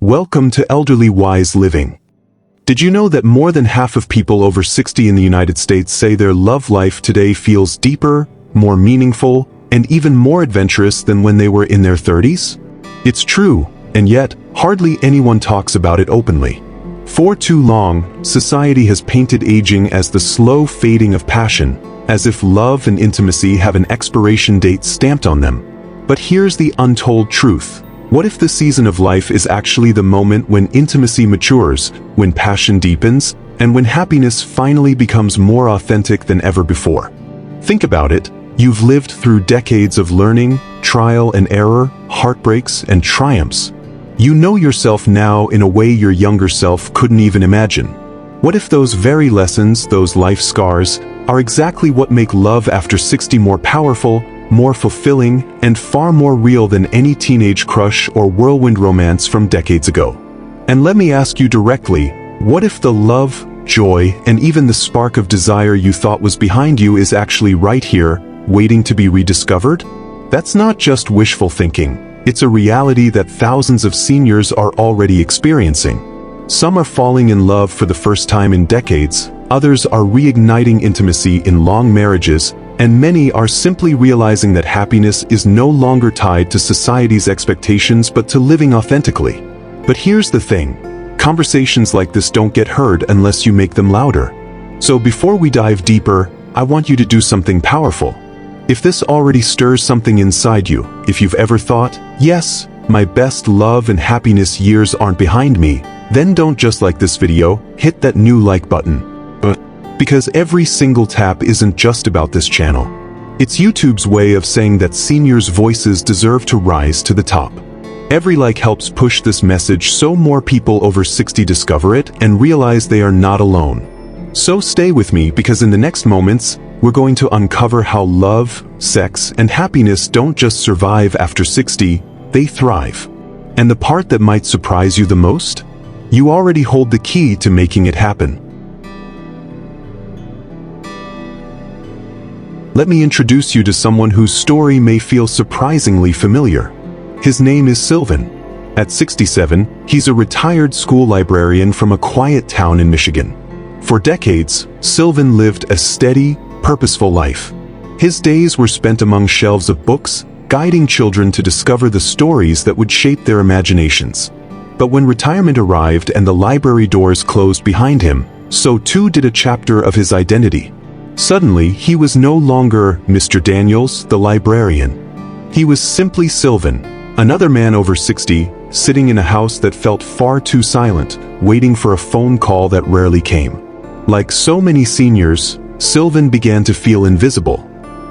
Welcome to Elderly Wise Living. Did you know that more than half of people over 60 in the United States say their love life today feels deeper, more meaningful, and even more adventurous than when they were in their 30s? It's true, and yet, hardly anyone talks about it openly. For too long, society has painted aging as the slow fading of passion, as if love and intimacy have an expiration date stamped on them. But here's the untold truth. What if the season of life is actually the moment when intimacy matures, when passion deepens, and when happiness finally becomes more authentic than ever before? Think about it. You've lived through decades of learning, trial and error, heartbreaks and triumphs. You know yourself now in a way your younger self couldn't even imagine. What if those very lessons, those life scars, are exactly what make love after 60 more powerful, more fulfilling, and far more real than any teenage crush or whirlwind romance from decades ago? And let me ask you directly, what if the love, joy, and even the spark of desire you thought was behind you is actually right here, waiting to be rediscovered? That's not just wishful thinking. It's a reality that thousands of seniors are already experiencing. Some are falling in love for the first time in decades, others are reigniting intimacy in long marriages, and many are simply realizing that happiness is no longer tied to society's expectations but to living authentically. But here's the thing. Conversations like this don't get heard unless you make them louder. So before we dive deeper, I want you to do something powerful. If this already stirs something inside you, if you've ever thought, yes, my best love and happiness years aren't behind me, then don't just like this video, hit that new like button. Because every single tap isn't just about this channel. It's YouTube's way of saying that seniors' voices deserve to rise to the top. Every like helps push this message so more people over 60 discover it and realize they are not alone. So stay with me, because in the next moments, we're going to uncover how love, sex, and happiness don't just survive after 60, they thrive. And the part that might surprise you the most? You already hold the key to making it happen. Let me introduce you to someone whose story may feel surprisingly familiar. His name is Sylvan. At 67, he's a retired school librarian from a quiet town in Michigan. For decades, Sylvan lived a steady, purposeful life. His days were spent among shelves of books, guiding children to discover the stories that would shape their imaginations. But when retirement arrived and the library doors closed behind him, so too did a chapter of his identity. Suddenly, he was no longer Mr. Daniels, the librarian. He was simply Sylvan, another man over 60, sitting in a house that felt far too silent, waiting for a phone call that rarely came. Like so many seniors, Sylvan began to feel invisible.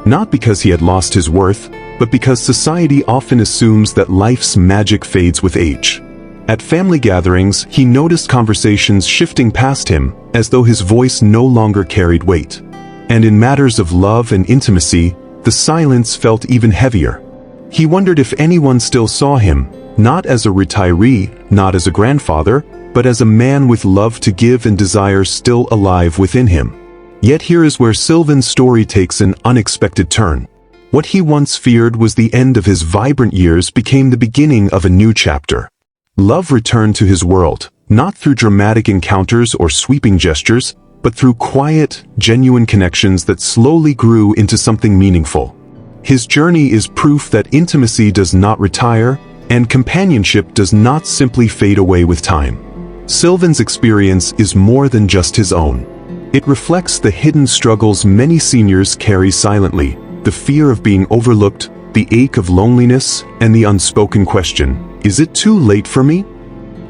Not because he had lost his worth, but because society often assumes that life's magic fades with age. At family gatherings, he noticed conversations shifting past him, as though his voice no longer carried weight. And in matters of love and intimacy, the silence felt even heavier. He wondered if anyone still saw him, not as a retiree, not as a grandfather, but as a man with love to give and desire still alive within him. Yet here is where Sylvan's story takes an unexpected turn. What he once feared was the end of his vibrant years became the beginning of a new chapter. Love returned to his world, not through dramatic encounters or sweeping gestures, but through quiet, genuine connections that slowly grew into something meaningful. His journey is proof that intimacy does not retire, and companionship does not simply fade away with time. Sylvan's experience is more than just his own. It reflects the hidden struggles many seniors carry silently, the fear of being overlooked, the ache of loneliness, and the unspoken question, is it too late for me?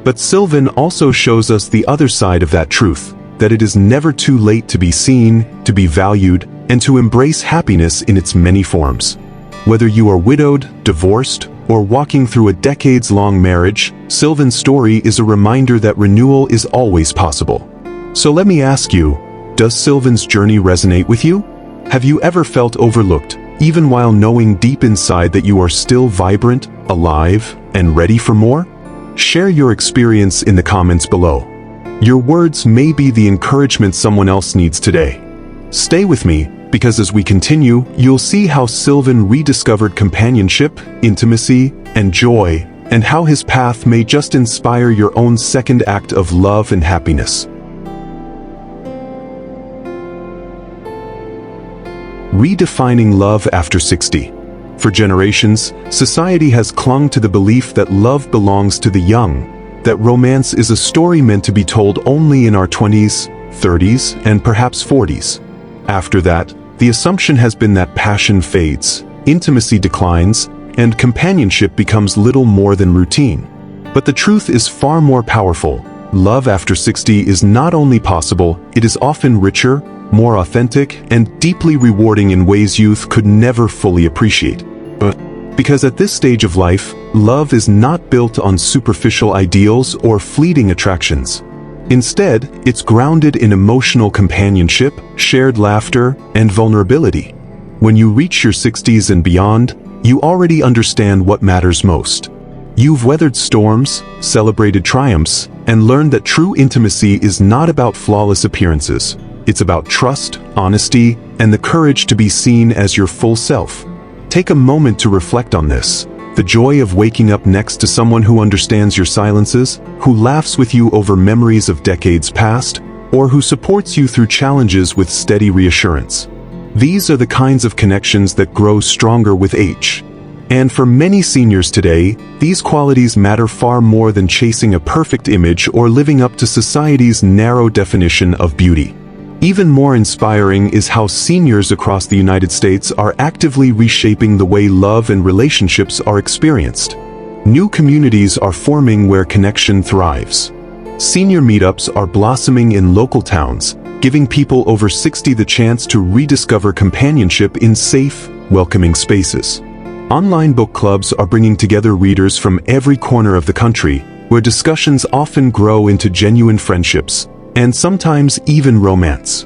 But Sylvan also shows us the other side of that truth, that it is never too late to be seen, to be valued, and to embrace happiness in its many forms. Whether you are widowed, divorced, or walking through a decades-long marriage, Sylvan's story is a reminder that renewal is always possible. So let me ask you, does Sylvan's journey resonate with you? Have you ever felt overlooked, even while knowing deep inside that you are still vibrant, alive, and ready for more? Share your experience in the comments below. Your words may be the encouragement someone else needs today. Stay with me, because as we continue, you'll see how Sylvan rediscovered companionship, intimacy, and joy, and how his path may just inspire your own second act of love and happiness. Redefining love after 60. For generations, society has clung to the belief that love belongs to the young, that romance is a story meant to be told only in our 20s, 30s, and perhaps 40s. After that, the assumption has been that passion fades, intimacy declines, and companionship becomes little more than routine. But the truth is far more powerful. Love after 60 is not only possible, it is often richer, more authentic, and deeply rewarding in ways youth could never fully appreciate. Because at this stage of life, love is not built on superficial ideals or fleeting attractions. Instead, it's grounded in emotional companionship, shared laughter, and vulnerability. When you reach your 60s and beyond, you already understand what matters most. You've weathered storms, celebrated triumphs, and learned that true intimacy is not about flawless appearances. It's about trust, honesty, and the courage to be seen as your full self. Take a moment to reflect on this. The joy of waking up next to someone who understands your silences, who laughs with you over memories of decades past, or who supports you through challenges with steady reassurance. These are the kinds of connections that grow stronger with age. And for many seniors today, these qualities matter far more than chasing a perfect image or living up to society's narrow definition of beauty. Even more inspiring is how seniors across the United States are actively reshaping the way love and relationships are experienced. New communities are forming where connection thrives. Senior meetups are blossoming in local towns, giving people over 60 the chance to rediscover companionship in safe, welcoming spaces. Online book clubs are bringing together readers from every corner of the country, where discussions often grow into genuine friendships, and sometimes even romance.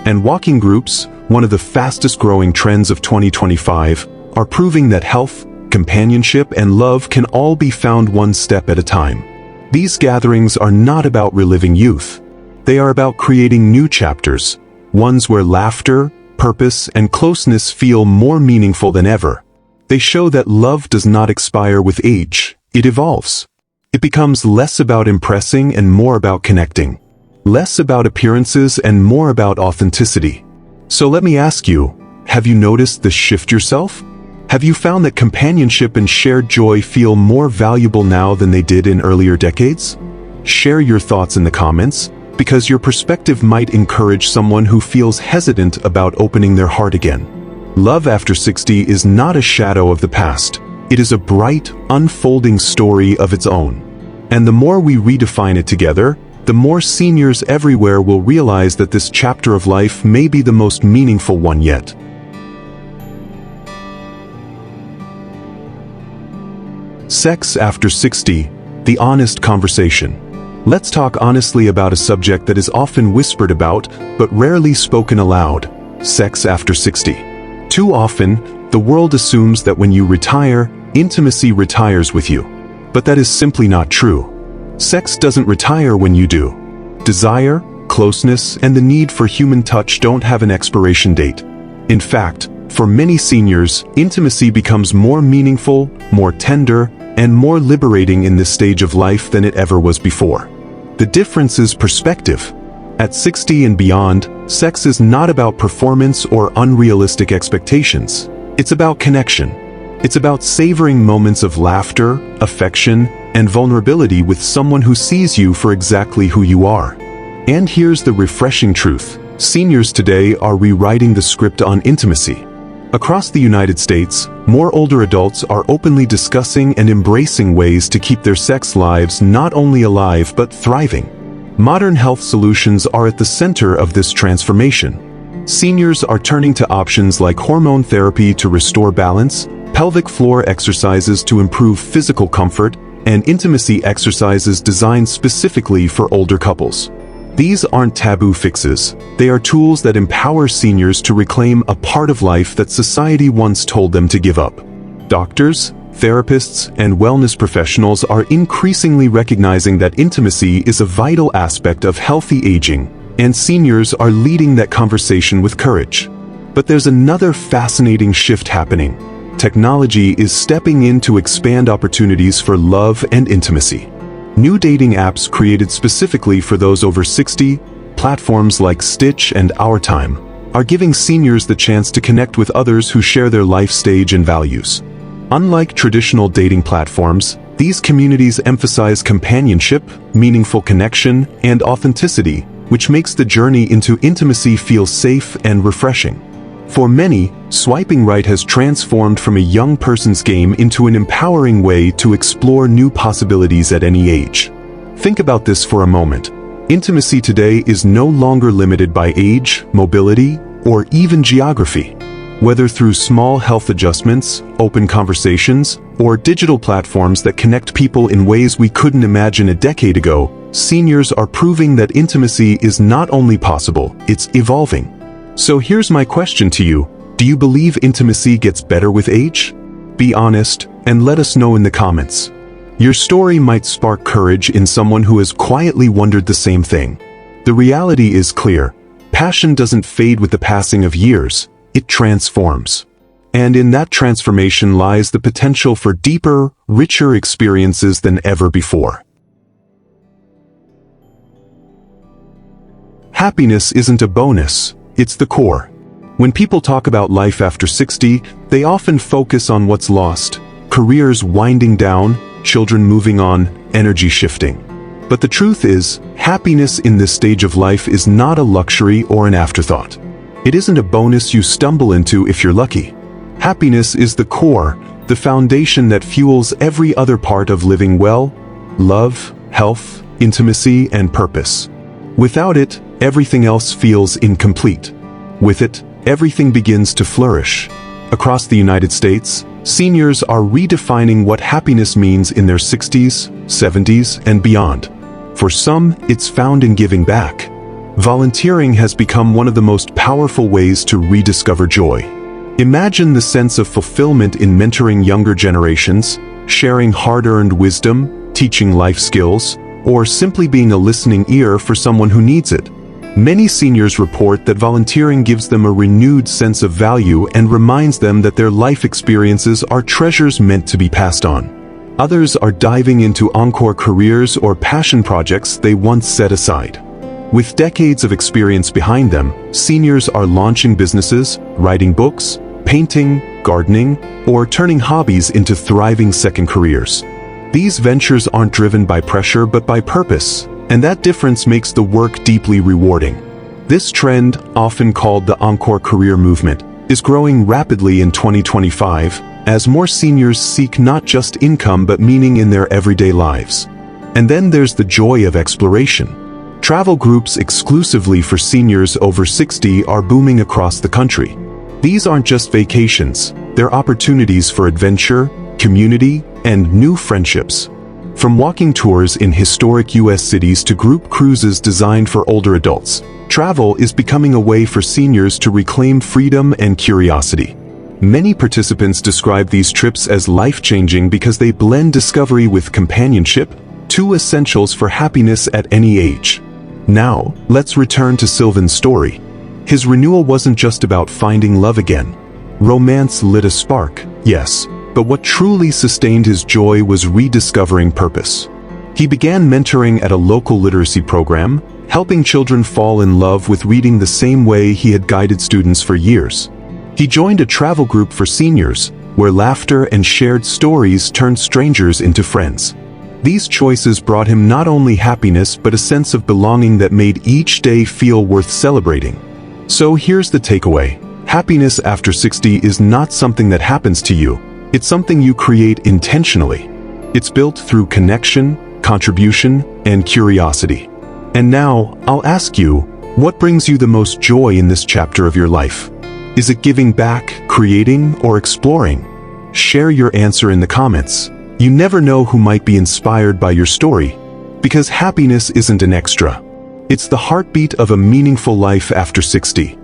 And walking groups, one of the fastest growing trends of 2025, are proving that health, companionship, and love can all be found one step at a time. These gatherings are not about reliving youth. They are about creating new chapters, ones where laughter, purpose, and closeness feel more meaningful than ever. They show that love does not expire with age, it evolves. It becomes less about impressing and more about connecting. Less about appearances and more about authenticity. So let me ask you, have you noticed this shift yourself? Have you found that companionship and shared joy feel more valuable now than they did in earlier decades? Share your thoughts in the comments, because your perspective might encourage someone who feels hesitant about opening their heart again. Love after 60 is not a shadow of the past. It is a bright, unfolding story of its own. And the more we redefine it together, the more seniors everywhere will realize that this chapter of life may be the most meaningful one yet. Sex after 60, the honest conversation. Let's talk honestly about a subject that is often whispered about, but rarely spoken aloud: sex after 60. Too often, the world assumes that when you retire, intimacy retires with you. But that is simply not true. Sex doesn't retire when you do. Desire, closeness, and the need for human touch don't have an expiration date. In fact, for many seniors, intimacy becomes more meaningful, more tender, and more liberating in this stage of life than it ever was before. The difference is perspective. At 60 and beyond, sex is not about performance or unrealistic expectations. It's about connection. It's about savoring moments of laughter, affection, and vulnerability with someone who sees you for exactly who you are. And here's the refreshing truth: seniors today are rewriting the script on intimacy. Across the United States, more older adults are openly discussing and embracing ways to keep their sex lives not only alive but thriving. Modern health solutions are at the center of this transformation. Seniors are turning to options like hormone therapy to restore balance, pelvic floor exercises to improve physical comfort, and intimacy exercises designed specifically for older couples. These aren't taboo fixes. They are tools that empower seniors to reclaim a part of life that society once told them to give up. Doctors, therapists, and wellness professionals are increasingly recognizing that intimacy is a vital aspect of healthy aging, and seniors are leading that conversation with courage. But there's another fascinating shift happening. technology is stepping in to expand opportunities for love and intimacy. New dating apps created specifically for those over 60, platforms like Stitch and OurTime, are giving seniors the chance to connect with others who share their life stage and values. Unlike traditional dating platforms, these communities emphasize companionship, meaningful connection, and authenticity, which makes the journey into intimacy feel safe and refreshing. For many, swiping right has transformed from a young person's game into an empowering way to explore new possibilities at any age. Think about this for a moment. Intimacy today is no longer limited by age, mobility, or even geography. Whether through small health adjustments, open conversations, or digital platforms that connect people in ways we couldn't imagine a decade ago, seniors are proving that intimacy is not only possible, it's evolving. So here's my question to you. Do you believe intimacy gets better with age? Be honest, and let us know in the comments. Your story might spark courage in someone who has quietly wondered the same thing. The reality is clear. Passion doesn't fade with the passing of years, it transforms. And in that transformation lies the potential for deeper, richer experiences than ever before. Happiness isn't a bonus, it's the core. When people talk about life after 60, they often focus on what's lost: careers winding down, children moving on, energy shifting. But the truth is, happiness in this stage of life is not a luxury or an afterthought. It isn't a bonus you stumble into if you're lucky. Happiness is the core, the foundation that fuels every other part of living well: love, health, intimacy, and purpose. Without it, everything else feels incomplete. With it, everything begins to flourish. Across the United States, seniors are redefining what happiness means in their 60s, 70s, and beyond. For some, it's found in giving back. Volunteering has become one of the most powerful ways to rediscover joy. Imagine the sense of fulfillment in mentoring younger generations, sharing hard-earned wisdom, teaching life skills, or simply being a listening ear for someone who needs it. Many seniors report that volunteering gives them a renewed sense of value and reminds them that their life experiences are treasures meant to be passed on. Others are diving into encore careers or passion projects they once set aside. With decades of experience behind them, seniors are launching businesses, writing books, painting, gardening, or turning hobbies into thriving second careers. These ventures aren't driven by pressure but by purpose, and that difference makes the work deeply rewarding. This trend, often called the encore career movement, is growing rapidly in 2025 as more seniors seek not just income but meaning in their everyday lives. And then there's the joy of exploration. Travel groups exclusively for seniors over 60 are booming across the country. These aren't just vacations, they're opportunities for adventure, community, and new friendships. From walking tours in historic U.S. cities to group cruises designed for older adults, travel is becoming a way for seniors to reclaim freedom and curiosity. Many participants describe these trips as life-changing because they blend discovery with companionship, two essentials for happiness at any age. Now, let's return to Sylvan's story. His renewal wasn't just about finding love again. Romance lit a spark, yes, but what truly sustained his joy was rediscovering purpose. He began mentoring at a local literacy program, helping children fall in love with reading the same way he had guided students for years. He joined a travel group for seniors, where laughter and shared stories turned strangers into friends. These choices brought him not only happiness but a sense of belonging that made each day feel worth celebrating. So here's the takeaway. Happiness after 60 is not something that happens to you. It's something you create intentionally. It's built through connection, contribution, and curiosity. And now, I'll ask you, what brings you the most joy in this chapter of your life? Is it giving back, creating, or exploring? Share your answer in the comments. You never know who might be inspired by your story, because happiness isn't an extra. It's the heartbeat of a meaningful life after 60.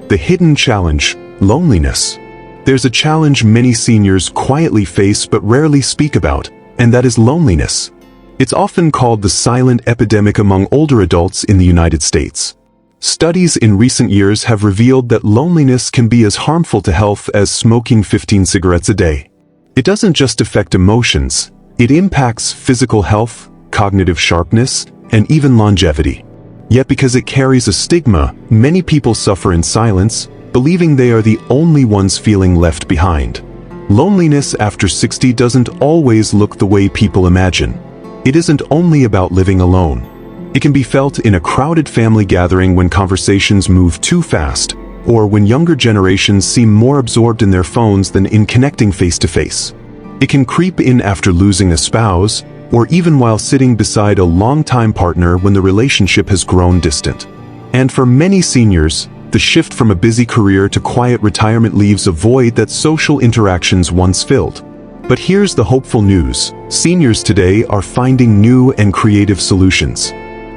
The hidden challenge, loneliness. There's a challenge many seniors quietly face but rarely speak about, and that is loneliness. It's often called the silent epidemic among older adults in the United States. Studies in recent years have revealed that loneliness can be as harmful to health as smoking 15 cigarettes a day. It doesn't just affect emotions, it impacts physical health, cognitive sharpness, and even longevity. Yet because it carries a stigma, many people suffer in silence, believing they are the only ones feeling left behind. Loneliness after 60 doesn't always look the way people imagine. It isn't only about living alone. It can be felt in a crowded family gathering when conversations move too fast, or when younger generations seem more absorbed in their phones than in connecting face-to-face. It can creep in after losing a spouse, or even while sitting beside a longtime partner when the relationship has grown distant. And for many seniors, the shift from a busy career to quiet retirement leaves a void that social interactions once filled. But here's the hopeful news: seniors today are finding new and creative solutions.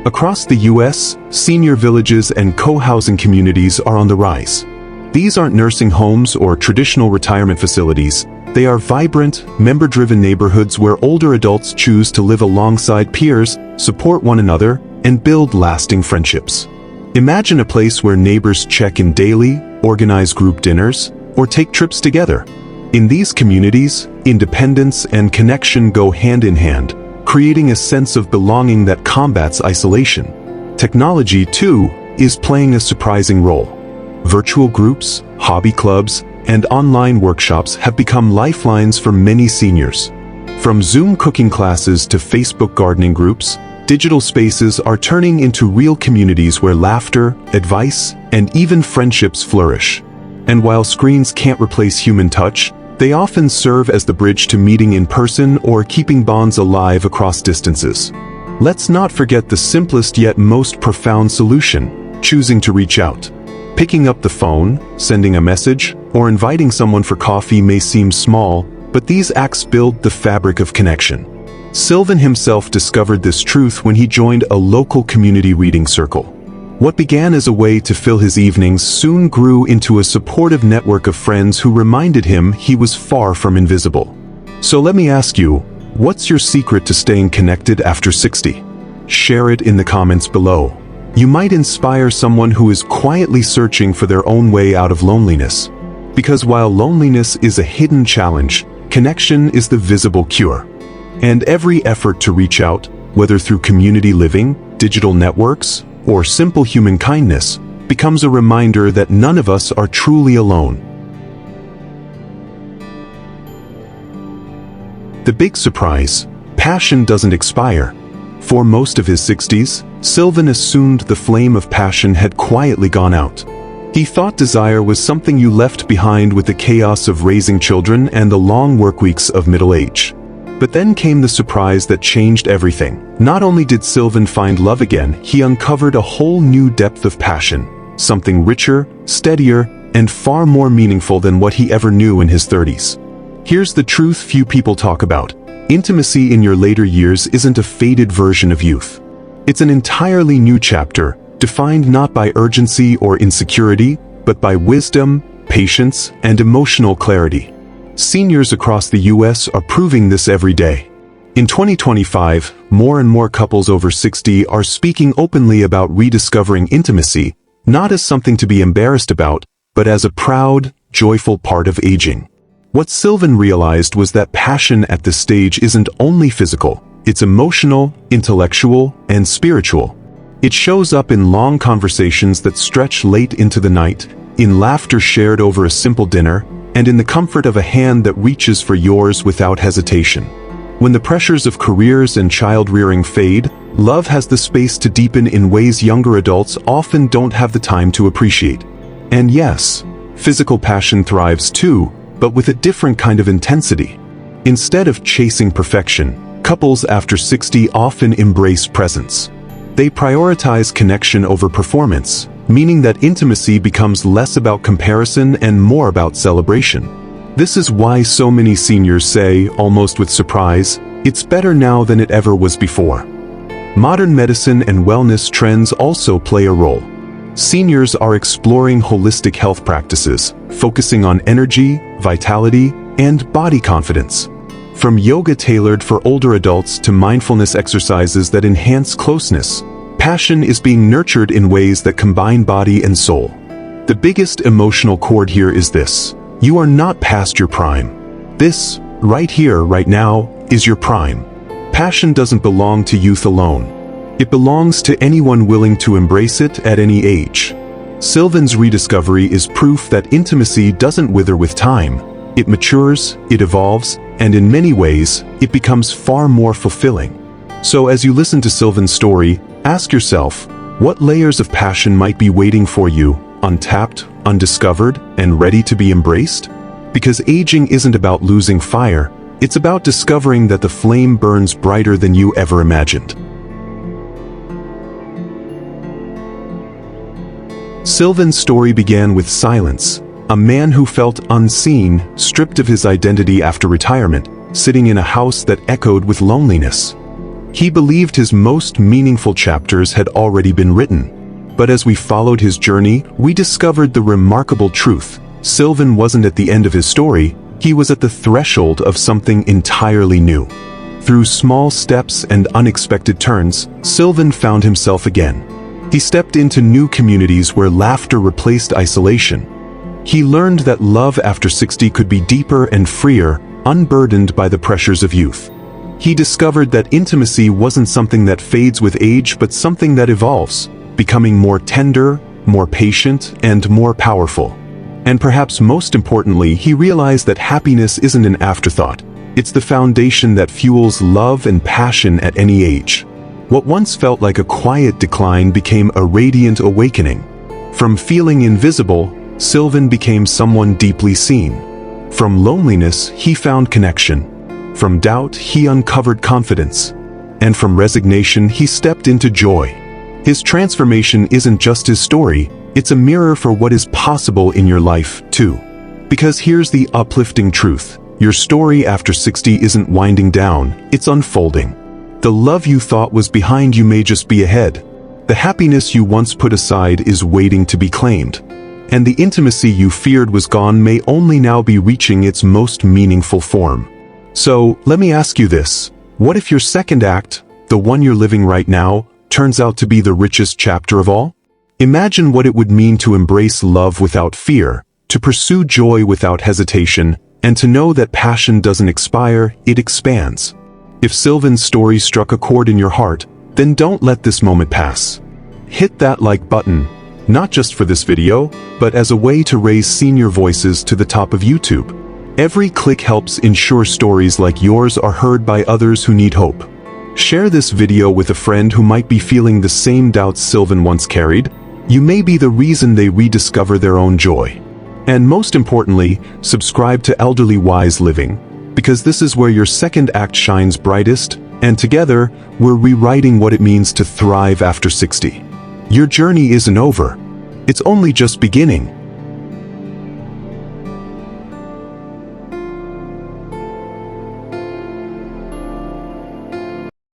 Across the US, senior villages and co-housing communities are on the rise. These aren't nursing homes or traditional retirement facilities. They are vibrant, member-driven neighborhoods where older adults choose to live alongside peers, support one another, and build lasting friendships. Imagine a place where neighbors check in daily, organize group dinners, or take trips together. In these communities, independence and connection go hand in hand, creating a sense of belonging that combats isolation. Technology, too, is playing a surprising role. Virtual groups, hobby clubs, and online workshops have become lifelines for many seniors. From Zoom cooking classes to Facebook gardening groups, digital spaces are turning into real communities where laughter, advice, and even friendships flourish. And while screens can't replace human touch, they often serve as the bridge to meeting in person or keeping bonds alive across distances. Let's not forget the simplest yet most profound solution: choosing to reach out. Picking up the phone, sending a message, or inviting someone for coffee may seem small, but these acts build the fabric of connection. Sylvan himself discovered this truth when he joined a local community reading circle. What began as a way to fill his evenings soon grew into a supportive network of friends who reminded him he was far from invisible. So let me ask you, what's your secret to staying connected after 60? Share it in the comments below. You might inspire someone who is quietly searching for their own way out of loneliness. Because while loneliness is a hidden challenge, connection is the visible cure. And every effort to reach out, whether through community living, digital networks, or simple human kindness, becomes a reminder that none of us are truly alone. The big surprise: passion doesn't expire. For most of his 60s, Sylvan assumed the flame of passion had quietly gone out. He thought desire was something you left behind with the chaos of raising children and the long workweeks of middle age. But then came the surprise that changed everything. Not only did Sylvan find love again, he uncovered a whole new depth of passion, something richer, steadier, and far more meaningful than what he ever knew in his 30s. Here's the truth few people talk about: intimacy in your later years isn't a faded version of youth. It's an entirely new chapter, defined not by urgency or insecurity, but by wisdom, patience, and emotional clarity. Seniors across the US are proving this every day. In 2025, more and more couples over 60 are speaking openly about rediscovering intimacy, not as something to be embarrassed about, but as a proud, joyful part of aging. What Sylvan realized was that passion at this stage isn't only physical, it's emotional, intellectual, and spiritual. It shows up in long conversations that stretch late into the night, in laughter shared over a simple dinner, and in the comfort of a hand that reaches for yours without hesitation. When the pressures of careers and child-rearing fade, love has the space to deepen in ways younger adults often don't have the time to appreciate. And yes, physical passion thrives too, but with a different kind of intensity. Instead of chasing perfection, couples after 60 often embrace presence. They prioritize connection over performance, meaning that intimacy becomes less about comparison and more about celebration. This is why so many seniors say, almost with surprise, it's better now than it ever was before. Modern medicine and wellness trends also play a role. Seniors are exploring holistic health practices, focusing on energy, vitality, and body confidence. From yoga tailored for older adults to mindfulness exercises that enhance closeness, Passion is being nurtured in ways that combine body and soul. The biggest emotional chord here is this: you are not past your prime. This, right here, right now, is your prime. Passion doesn't belong to youth alone. It belongs to anyone willing to embrace it at any age. Sylvan's rediscovery is proof that intimacy doesn't wither with time. It matures, it evolves, and in many ways, it becomes far more fulfilling. So as you listen to Sylvan's story, ask yourself, what layers of passion might be waiting for you, untapped, undiscovered, and ready to be embraced? Because aging isn't about losing fire, it's about discovering that the flame burns brighter than you ever imagined. Sylvan's story began with silence, a man who felt unseen, stripped of his identity after retirement, sitting in a house that echoed with loneliness. He believed his most meaningful chapters had already been written. But as we followed his journey, we discovered the remarkable truth. Sylvan wasn't at the end of his story, he was at the threshold of something entirely new. Through small steps and unexpected turns, Sylvan found himself again. He stepped into new communities where laughter replaced isolation. He learned that love after 60 could be deeper and freer, unburdened by the pressures of youth. He discovered that intimacy wasn't something that fades with age, but something that evolves, becoming more tender, more patient, and more powerful. And perhaps most importantly, he realized that happiness isn't an afterthought. It's the foundation that fuels love and passion at any age. What once felt like a quiet decline became a radiant awakening. From feeling invisible, Sylvan became someone deeply seen. From loneliness, he found connection. From doubt, he uncovered confidence. And from resignation, he stepped into joy. His transformation isn't just his story, it's a mirror for what is possible in your life, too. Because here's the uplifting truth: your story after 60 isn't winding down, it's unfolding. The love you thought was behind you may just be ahead. The happiness you once put aside is waiting to be claimed. And the intimacy you feared was gone may only now be reaching its most meaningful form. So, let me ask you this: what if your second act, the one you're living right now, turns out to be the richest chapter of all? Imagine what it would mean to embrace love without fear, to pursue joy without hesitation, and to know that passion doesn't expire, it expands. If Sylvan's story struck a chord in your heart, then don't let this moment pass. Hit that like button, not just for this video, but as a way to raise senior voices to the top of YouTube. Every click helps ensure stories like yours are heard by others who need hope. Share this video with a friend who might be feeling the same doubts Sylvan once carried. You may be the reason they rediscover their own joy. And most importantly, subscribe to Elderly Wise Living, because this is where your second act shines brightest, and together, we're rewriting what it means to thrive after 60. Your journey isn't over. It's only just beginning.